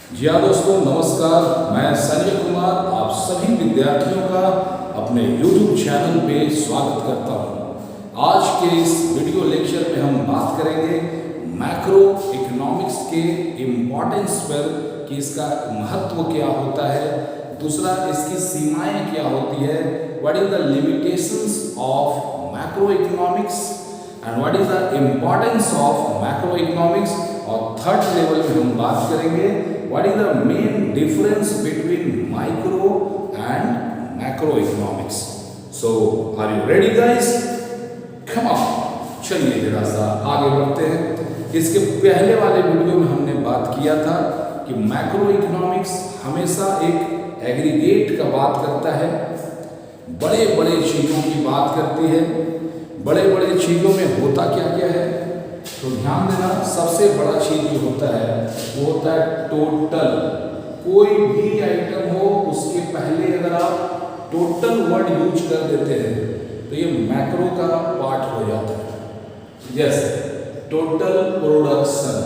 जी हाँ दोस्तों, नमस्कार। मैं संजय कुमार आप सभी विद्यार्थियों का अपने YouTube चैनल पे स्वागत करता हूँ। आज के इस वीडियो लेक्चर में हम बात करेंगे मैक्रो इकोनॉमिक्स के इम्पोर्टेंस पर कि इसका महत्व क्या होता है, दूसरा इसकी सीमाएं क्या होती है, what is the limitations of macro economics and what is the importance of macro economics, और थर्ड लेवल में हम बात करेंगे what is the main difference between micro and macroeconomics. So are you ready guys? Come on, चलिए जरा सा आगे बढ़ते हैं। इसके पहले वाले वीडियो में हमने बात किया था कि मैक्रो इकोनॉमिक्स हमेशा एक एग्रीगेट का बात करता है, बड़े बड़े चीज़ों की बात करती है। बड़े बड़े चीज़ों में होता क्या क्या है, तो ध्यान देना, सबसे बड़ा चीज जो होता है वो होता है टोटल। कोई भी आइटम हो उसके पहले अगर आप टोटल वर्ड यूज कर देते हैं तो ये मैक्रो का पार्ट हो जाता है। जैसे टोटल प्रोडक्शन,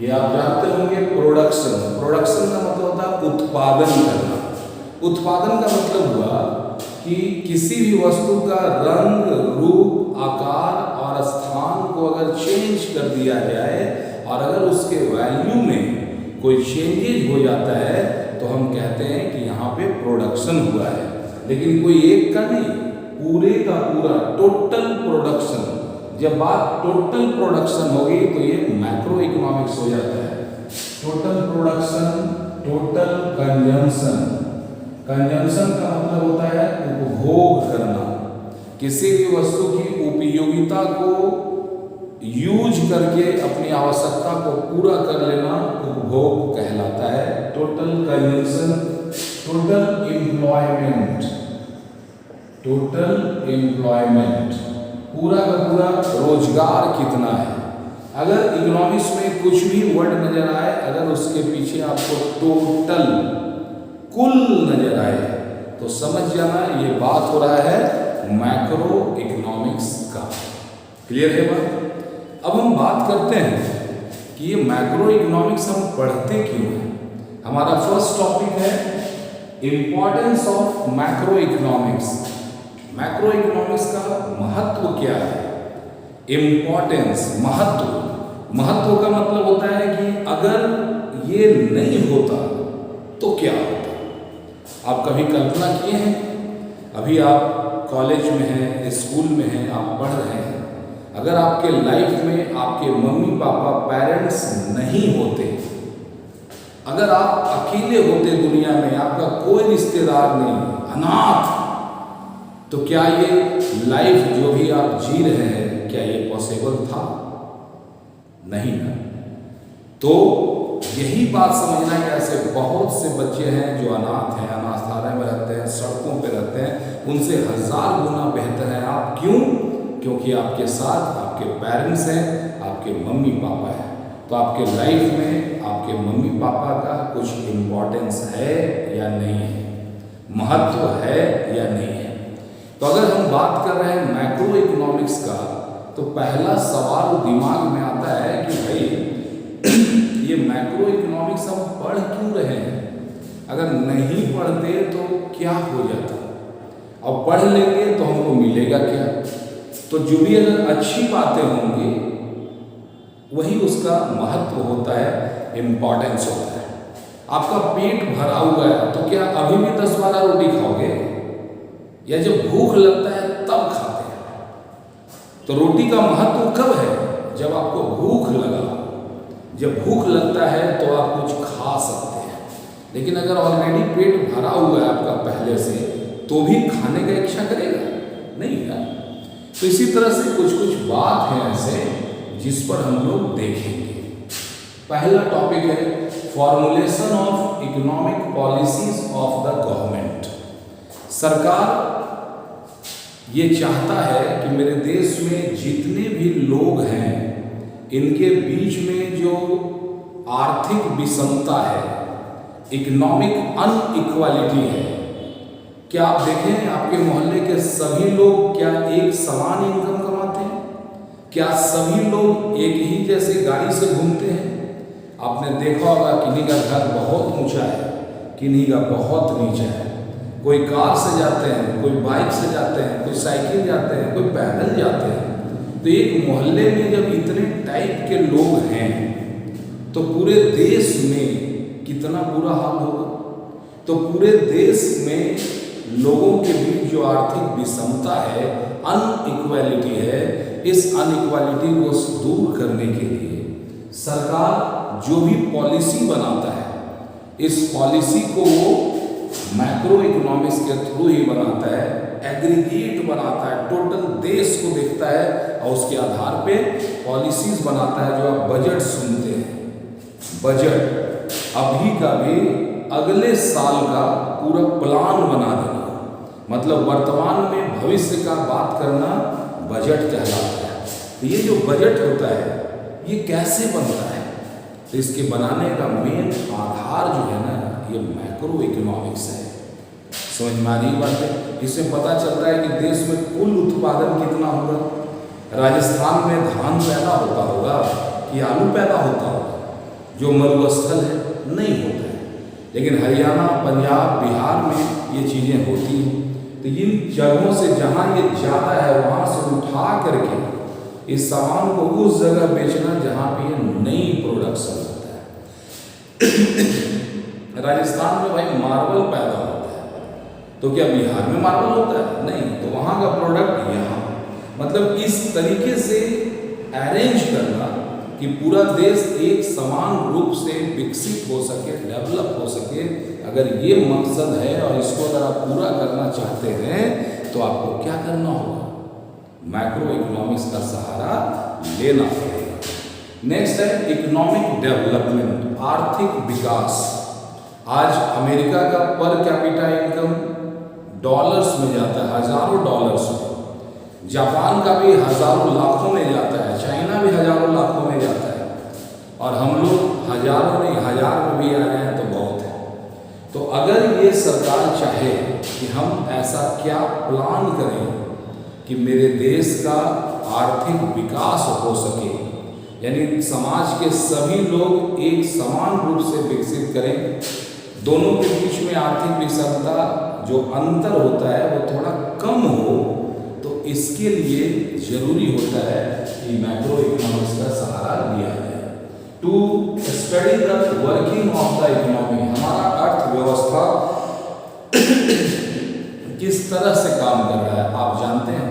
ये आप जानते होंगे। प्रोडक्शन का मतलब होता है उत्पादन करना। उत्पादन का मतलब हुआ कि किसी भी वस्तु का रंग, रूप, आकार और स्थान को अगर चेंज कर दिया जाए और अगर उसके वैल्यू में कोई चेंजेज हो जाता है तो हम कहते हैं कि यहाँ पे प्रोडक्शन हुआ है। लेकिन कोई एक का नहीं, पूरे का पूरा टोटल प्रोडक्शन। जब बात टोटल प्रोडक्शन होगी तो ये मैक्रो इकोनॉमिक्स हो जाता है। Total production, total consumption. Consumption का मतलब होता है उपभोग करना, किसी भी वस्तु की उपयोगिता को यूज करके अपनी आवश्यकता को पूरा कर लेना उपभोग कहलाता है। Total consumption. Total employment, total employment, पूरा का पूरा रोजगार कितना है। अगर इकोनॉमिक्स में कुछ भी वर्ड नजर आए, अगर उसके पीछे आपको टोटल, कुल नजर आए तो समझ जाना ये बात हो रहा है मैक्रो इकोनॉमिक्स का। क्लियर है बात? अब हम बात करते हैं कि ये मैक्रो इकोनॉमिक्स हम पढ़ते क्यों हैं। हमारा फर्स्ट टॉपिक है importance of macro economics. Macro economics का महत्व क्या है? इंपॉर्टेंस, महत्व। महत्व का मतलब होता है कि अगर ये नहीं होता तो क्या होता। आप कभी कल्पना किए हैं? अभी आप कॉलेज में हैं, स्कूल में हैं, आप पढ़ रहे हैं, अगर आपके लाइफ में आपके मम्मी पापा, पेरेंट्स नहीं होते, अगर आप अकेले होते दुनिया में, आपका कोई रिश्तेदार नहीं, अनाथ, तो क्या ये लाइफ जो भी आप जी रहे हैं, क्या ये पॉसिबल था? नहीं ना। तो यही बात समझना है। ऐसे बहुत से बच्चे हैं जो अनाथ हैं, अनाथालय में रहते हैं, सड़कों पे रहते हैं, उनसे 1000 गुना बेहतर है आप। क्यों? क्योंकि आपके साथ आपके पेरेंट्स हैं, आपके मम्मी पापा हैं। तो आपके लाइफ में आपके मम्मी पापा का कुछ इम्पोर्टेंस है या नहीं है, महत्व है या नहीं है। तो अगर हम बात कर रहे हैं मैक्रो इकोनॉमिक्स का, तो पहला सवाल दिमाग में आता है कि भाई ये मैक्रो इकोनॉमिक्स हम पढ़ क्यों रहे हैं? अगर नहीं पढ़ते तो क्या हो जाता, और पढ़ लेंगे तो हमको मिलेगा क्या? तो जो भी अगर अच्छी बातें होंगी वही उसका महत्व होता है, इम्पॉर्टेंस होता है। आपका पेट भरा हुआ है तो क्या अभी भी 10-12 रोटी खाओगे, या जब भूख लगता है तब खाते हैं? तो रोटी का महत्व कब है? जब आपको भूख लगा। जब भूख लगता है तो आप कुछ खा सकते हैं। लेकिन अगर ऑलरेडी पेट भरा हुआ है आपका पहले से, तो भी खाने का इच्छा करेगा नहीं ना। तो इसी तरह से कुछ कुछ बात है ऐसे जिस पर हम लोग देखेंगे। पहला टॉपिक है formulation of economic policies of the government. सरकार ये चाहता है कि मेरे देश में जितने भी लोग हैं, इनके बीच में जो आर्थिक विषमता है, इकोनॉमिक अनइक्वालिटी है। क्या आप देखें आपके मोहल्ले के सभी लोग क्या एक समान इनकम कमाते हैं? क्या सभी लोग एक ही जैसे गाड़ी से घूमते हैं? आपने देखा होगा किन्हीं का घर बहुत ऊंचा है, किन्हीं का बहुत नीचा है। कोई कार से जाते हैं, कोई बाइक से जाते हैं, कोई साइकिल जाते हैं, कोई पैदल जाते हैं। तो एक मोहल्ले में जब इतने टाइप के लोग हैं तो पूरे देश में कितना बुरा हाल होगा। तो पूरे देश में लोगों के बीच जो आर्थिक विषमता है, अनइक्वालिटी है, इस अनइक्वालिटी को दूर करने के लिए सरकार जो भी पॉलिसी बनाता है, इस पॉलिसी को वो मैक्रो इकोनॉमिक्स के थ्रू ही बनाता है, एग्रीगेट बनाता है, टोटल देश को देखता है और उसके आधार पे पॉलिसीज बनाता है। जो आप बजट सुनते हैं, बजट अभी का भी अगले साल का पूरा प्लान बना देना, मतलब वर्तमान में भविष्य का बात करना बजट कहलाता है। तो ये जो बजट होता है ये कैसे बनता है, तो इसके बनाने का मेन आधार जो है ना, ये मैक्रो इकोनॉमिक्स है। समझ में आ रही बात है? इसमें पता चलता है कि देश में कुल उत्पादन कितना होगा। राजस्थान में धान पैदा होता होगा कि आलू पैदा होता होगा, जो मरुस्थल है नहीं होता है, लेकिन हरियाणा, पंजाब, बिहार में ये चीज़ें होती हैं। तो इन जगहों से जहाँ ये ज़्यादा है वहाँ से उठा करके इस सामान को उस जगह बेचना जहाँ पे ये नई प्रोडक्शन होता है। राजस्थान में भाई मार्बल पैदा होता है, तो क्या बिहार में मार्बल होता है? नहीं, तो वहाँ का प्रोडक्ट यहाँ, मतलब इस तरीके से अरेंज करना कि पूरा देश एक समान रूप से विकसित हो सके, डेवलप हो सके। अगर ये मकसद है और इसको अगर आप पूरा करना चाहते हैं तो आपको क्या करना होगा? मैक्रो इकोनॉमिक्स का सहारा लेना पड़ेगा। नेक्स्ट है इकोनॉमिक डेवलपमेंट, आर्थिक विकास। आज अमेरिका का पर कैपिटा इनकम डॉलर्स में जाता है, हजारों डॉलर्स में। जापान का भी हजारों लाखों में जाता है, चाइना भी हजारों लाखों में जाता है, और हम लोग हजारों नहीं, हजार में भी आ गए हैं तो बहुत है। तो अगर ये सरकार चाहे कि हम ऐसा क्या प्लान करें कि मेरे देश का आर्थिक विकास हो सके, यानी समाज के सभी लोग एक समान रूप से विकसित करें, दोनों के बीच में आर्थिक विषमता जो अंतर होता है वो थोड़ा कम हो, तो इसके लिए जरूरी होता है कि मैक्रो इकोनॉमिक्स का सहारा लिया जाए। To study the working of the economy, हमारा अर्थव्यवस्था किस तरह से काम कर रहा है। आप जानते हैं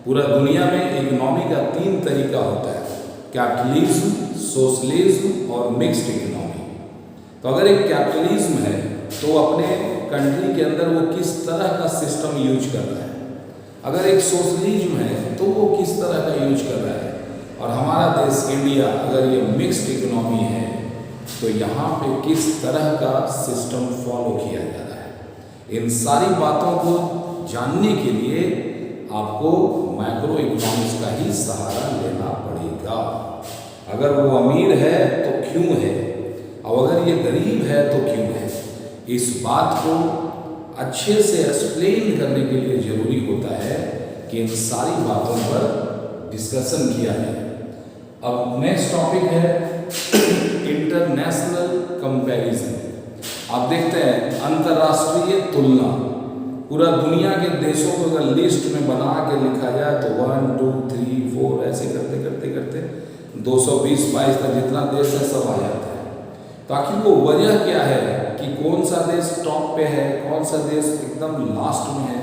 पूरा दुनिया में इकोनॉमी का 3 तरीका होता है, कैपिटलिज्म, सोशलिज्म और मिक्स्ड इकोनॉमी। तो अगर एक कैपिटलिज्म है तो अपने कंट्री के अंदर वो किस तरह का सिस्टम यूज कर रहा है, अगर एक सोशलिज्म है तो वो किस तरह का यूज कर रहा है, और हमारा देश इंडिया अगर ये मिक्स्ड इकोनॉमी है तो यहाँ पे किस तरह का सिस्टम फॉलो किया जा रहा है। इन सारी बातों को जानने के लिए आपको मैक्रो इकोनॉमिक्स का ही सहारा लेना पड़ेगा। अगर वो अमीर है तो क्यों है, और अगर ये गरीब है तो क्यों है, इस बात को अच्छे से एक्सप्लेन करने के लिए जरूरी होता है कि इन सारी बातों पर डिस्कशन किया जाए। अब नेक्स्ट टॉपिक है इंटरनेशनल कंपैरिजन। आप देखते हैं अंतर्राष्ट्रीय तुलना, पूरा दुनिया के देशों को अगर लिस्ट में बना के लिखा जाए तो 1 2 3 4 ऐसे करते करते करते 220-22 तक जितना देश है सब आ जाता है। तो आखिर वो वजह क्या है कि कौन सा देश टॉप पे है, कौन सा देश एकदम लास्ट में है।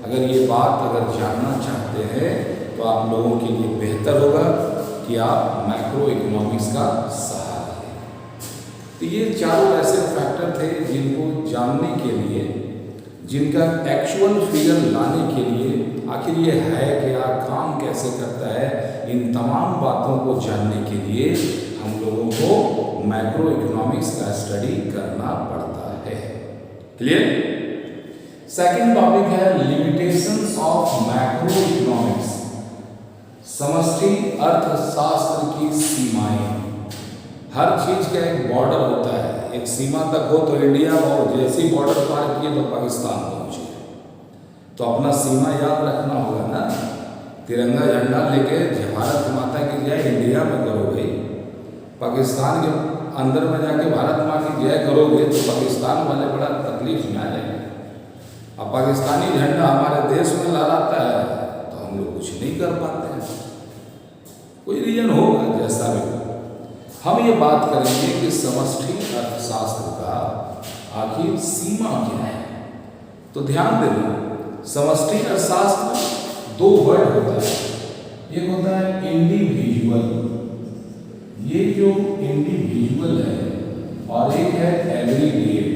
अगर ये बात अगर जानना चाहते हैं तो आप लोगों के लिए बेहतर होगा कि आप मैक्रो इकोनॉमिक्स का सहारा लें। तो ये चारों ऐसे फैक्टर थे जिनको जानने के लिए, जिनका एक्चुअल फिगर लाने के लिए, आखिर ये है क्या, काम कैसे करता है, इन तमाम बातों को जानने के लिए हम लोगों को मैक्रो इकोनॉमिक्स का स्टडी करना पड़ता है। क्लियर? सेकंड टॉपिक है लिमिटेशंस ऑफ मैक्रो इकोनॉमिक्स, समष्टि अर्थशास्त्र की सीमाएं। हर चीज का एक बॉर्डर होता है, एक सीमा तक हो तो इंडिया और जैसे बॉर्डर पार किए तो पाकिस्तान पहुंचे। तो अपना सीमा याद रखना होगा ना, तिरंगा झंडा लेके भारत माता की जय इंडिया में करो भाई, पाकिस्तान के अंदर में जाके भारत माँ की जय करोगे तो पाकिस्तान वाले बड़ा तकलीफ में आ जाएंगे। अब पाकिस्तानी झंडा हमारे देश में लहराता है तो हम लोग कुछ नहीं कर पाते हैं। कोई रीजन होगा जैसा भी हो। हम ये बात करेंगे कि समष्टि अर्थशास्त्र का आखिर सीमा क्या है। तो ध्यान देना, समष्टि अर्थशास्त्र दो वर्ड होता है। एक होता है इंडिविजुअल, ये जो इंडिविजुअल है, और एक है एग्रीगेट।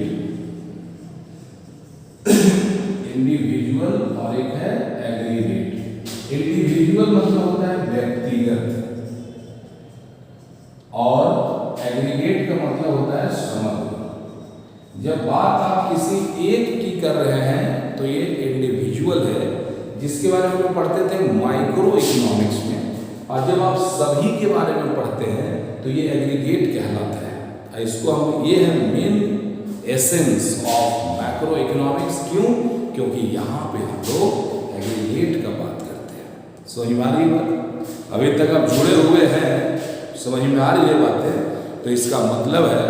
इंडिविजुअल और एक है एग्रीगेट। इंडिविजुअल मतलब होता है व्यक्तिगत, और एग्रीगेट का मतलब होता है समग्र। जब बात आप किसी एक की कर रहे हैं तो ये इंडिविजुअल है, जिसके बारे में हम पढ़ते थे माइक्रो इकोनॉमिक्स में, और जब आप सभी के बारे में पढ़ते हैं तो ये एग्रीगेट कहलाता है। इसको हम, ये है main essence of macro economics. क्यों? क्योंकि यहाँ पे हम लोग एग्रीगेट का बात करते हैं। समझ में आ रही बात? अभी तक आप जुड़े हुए हैं, समझ में आ रही है बातें, तो इसका मतलब है,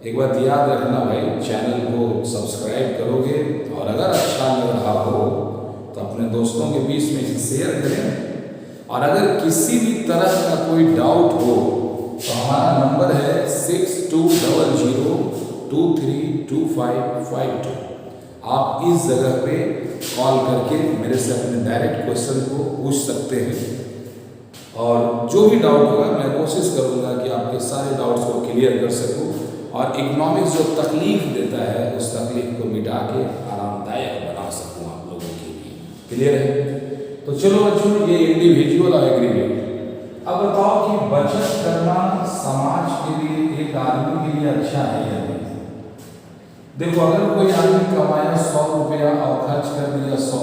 एक बात याद रखना भाई, चैनल को सब्सक्राइब करोगे, और अगर अच्छा लग रहा हो तो अपने दोस्तों के बीच में इसे शेयर करें। और अगर किसी भी तरह का कोई डाउट हो तो हमारा नंबर है 6200232552। आप इस जगह पे कॉल करके मेरे से अपने डायरेक्ट क्वेश्चन को पूछ सकते हैं, और जो भी डाउट होगा मैं कोशिश करूंगा कि आपके सारे डाउट्स को क्लियर कर सकूं, और इकोनॉमिक्स जो तकलीफ देता है उस तकलीफ को मिटा के आरामदायक बना सकूं आप लोगों के लिए। क्लियर है? तो चलो बच्चों, ये इंडिविजुअल और एग्रीगेट। अब बताओ कि बचत करना समाज के लिए, एक आदमी के लिए अच्छा है या नहीं? देखो, अगर कोई आदमी कमाया 100 रुपया और खर्च कर दिया 100,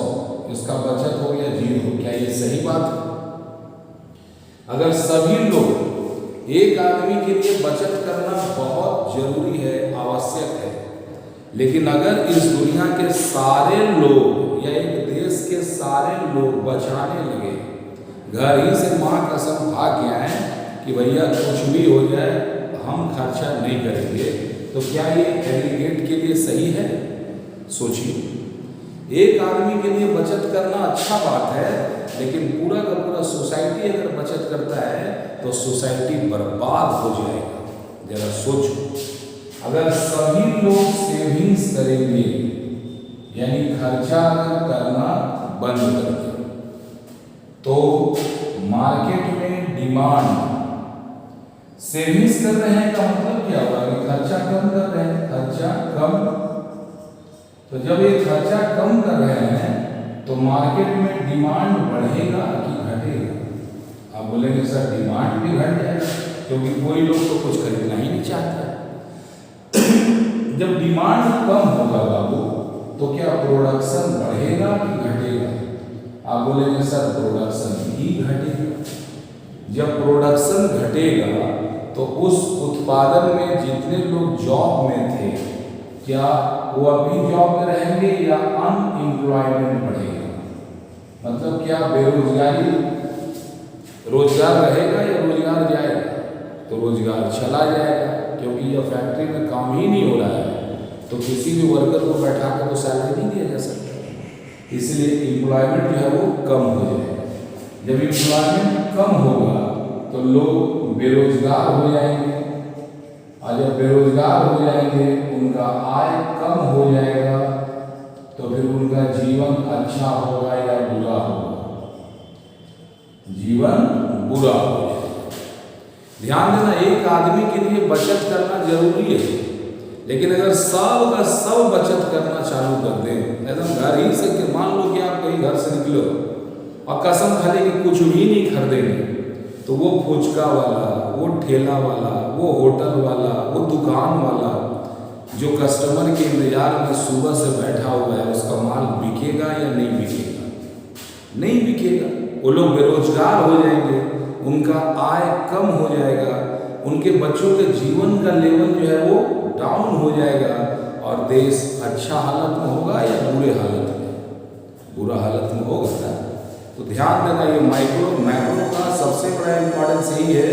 इसका बचत हो गया 0। क्या ये सही बात है? अगर सभी लोग, एक आदमी के लिए बचत करना बहुत जरूरी है, आवश्यक है, लेकिन अगर इस दुनिया के सारे लोग या एक देश के सारे लोग बचाने लगे, घर ही से माँ कसम खा के आए कि भैया कुछ भी हो जाए हम खर्चा नहीं करेंगे, तो क्या ये एग्रीगेट के लिए सही है? सोचिए, एक आदमी के लिए बचत करना अच्छा बात है, लेकिन पूरा का पूरा सोसाइटी अगर बचत करता है तो सोसाइटी बर्बाद हो जाएगा। जरा सोचो, अगर सभी लोग सेविंग्स करेंगे, यानी खर्चा अगर करना बंद कर दें, तो मार्केट में डिमांड, सेविंग्स कर रहे हैं का मतलब क्या होगा कि खर्चा कम कर रहे हैं, खर्चा कम। तो जब ये खर्चा कम कर रहे हैं तो मार्केट में डिमांड बढ़ेगा कि घटेगा? आप बोलेंगे सर डिमांड भी घट जाएगा, क्योंकि कोई लोग तो कुछ खरीदना ही नहीं चाहता। जब डिमांड कम होगा बाबू, तो क्या प्रोडक्शन बढ़ेगा कि घटेगा? आप बोलेंगे सर प्रोडक्शन ही घटेगा। जब प्रोडक्शन घटेगा तो उस उत्पादन में जितने लोग जॉब में थे, क्या वो अभी जॉब में रहेंगे या अनएम्प्लॉयमेंट बढ़ेगा? मतलब क्या बेरोजगारी, रोजगार रहेगा या रोजगार जाएगा? तो रोजगार चला जाएगा, क्योंकि यह फैक्ट्री में काम ही नहीं हो रहा है, तो किसी भी वर्कर को बैठा कर तो सैलरी नहीं दिया जा सकता। इसलिए एम्प्लॉयमेंट जो है वो कम हो जाएगा। जब एम्प्लॉयमेंट कम होगा तो लोग बेरोजगार हो जाएंगे, और जब बेरोजगार हो जाएंगे उनका आय कम हो जाएगा, तो फिर उनका जीवन अच्छा होगा या बुरा होगा? जीवन बुरा हो जाएगा। ध्यान देना, एक आदमी के लिए बचत करना जरूरी है, लेकिन अगर सब का सब बचत करना चालू कर दें, एकदम घर ही से, मान लो कि आप कहीं घर से निकलो और कसम खा ले कि कुछ भी नहीं खरीदेंगे, तो वो फुचका वाला, वो ठेला वाला, वो होटल वाला, वो दुकान वाला जो कस्टमर के इंतजार में सुबह से बैठा हुआ है, उसका माल बिकेगा या नहीं बिकेगा? नहीं बिकेगा। वो लोग बेरोजगार हो जाएंगे, उनका आय कम हो जाएगा, उनके बच्चों के जीवन का लेवल जो है वो डाउन हो जाएगा, और देश अच्छा हालत में होगा या बुरे हालत में? बुरा हालत में होगा ना। तो ध्यान देना, ये मैक्रो का सबसे बड़ा इम्पोर्टेंस यही है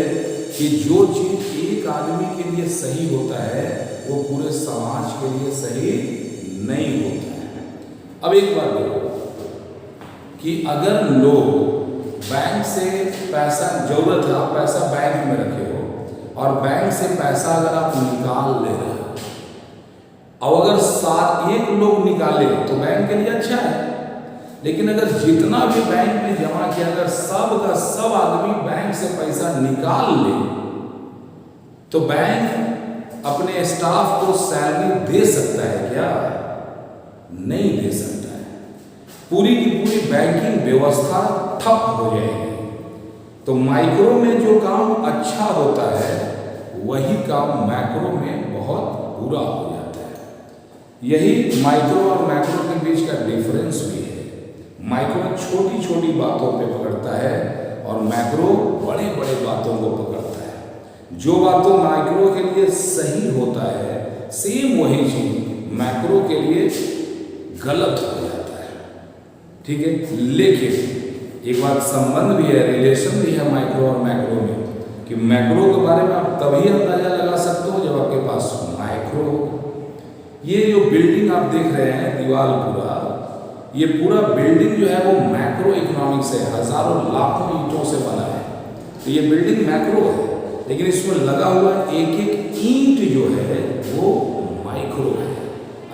कि जो चीज़ एक आदमी के लिए सही होता है वो पूरे समाज के लिए सही नहीं होता है। अब एक बात देखो कि अगर लोग बैंक से पैसा, जरूरत है, आप पैसा बैंक में रखे हो और बैंक से पैसा अगर आप निकाल ले रहे हो और अगर 7 लोग निकाले तो बैंक के लिए अच्छा है, लेकिन अगर जितना भी बैंक में जमा किया अगर सब का सब आदमी बैंक से पैसा निकाल ले तो बैंक अपने स्टाफ को सैलरी दे सकता है क्या? नहीं दे सकता है। पूरी की पूरी बैंकिंग व्यवस्था ठप हो जाएगी। तो माइक्रो में जो काम अच्छा होता है वही काम मैक्रो में बहुत बुरा हो जाता है। यही माइक्रो और मैक्रो के बीच का डिफरेंस भी है। माइक्रो छोटी छोटी बातों पे पकड़ता है और मैक्रो बड़े बड़े बातों को पकड़ता है। जो बातों माइक्रो के लिए सही होता है सेम वही चीज मैक्रो के लिए गलत हो जाता है। ठीक है, लेकिन एक बात संबंध भी है, रिलेशन भी है माइक्रो और मैक्रो में, कि मैक्रो के बारे में आप तभी अंदाजा लगा सकते हो जब आपके पास माइक्रो हो। ये जो बिल्डिंग आप देख रहे हैं दीवार पूरा, ये पूरा बिल्डिंग जो है वो मैक्रो इकोनॉमिक्स है, हजारों लाखों ईंटों से बना है। तो ये बिल्डिंग मैक्रो है, लेकिन इसमें लगा हुआ एक एक ईंट जो है वो माइक्रो है।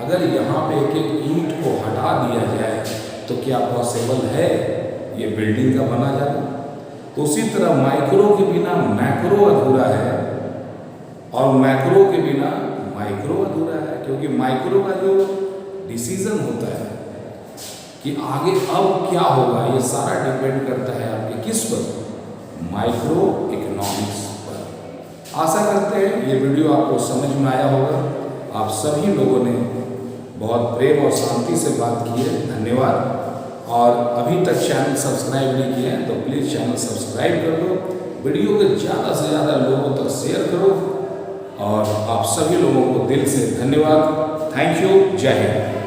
अगर यहाँ पे एक एक ईंट को हटा दिया जाए तो क्या पॉसिबल है ये बिल्डिंग का बना जाना? तो उसी तरह माइक्रो के बिना मैक्रो अधूरा है और मैक्रो के बिना माइक्रो अधूरा है, क्योंकि माइक्रो का जो डिसीजन होता है कि आगे अब क्या होगा ये सारा डिपेंड करता है आपके किस पर? माइक्रो इकोनॉमिक्स पर। आशा करते हैं ये वीडियो आपको समझ में आया होगा। आप सभी लोगों ने बहुत प्रेम और शांति से बात की है, धन्यवाद। और अभी तक चैनल सब्सक्राइब नहीं किया है तो प्लीज़ चैनल सब्सक्राइब कर दो, वीडियो को ज़्यादा से ज़्यादा लोगों तक शेयर करो और आप सभी लोगों को दिल से धन्यवाद। थैंक यू, जय हिंद।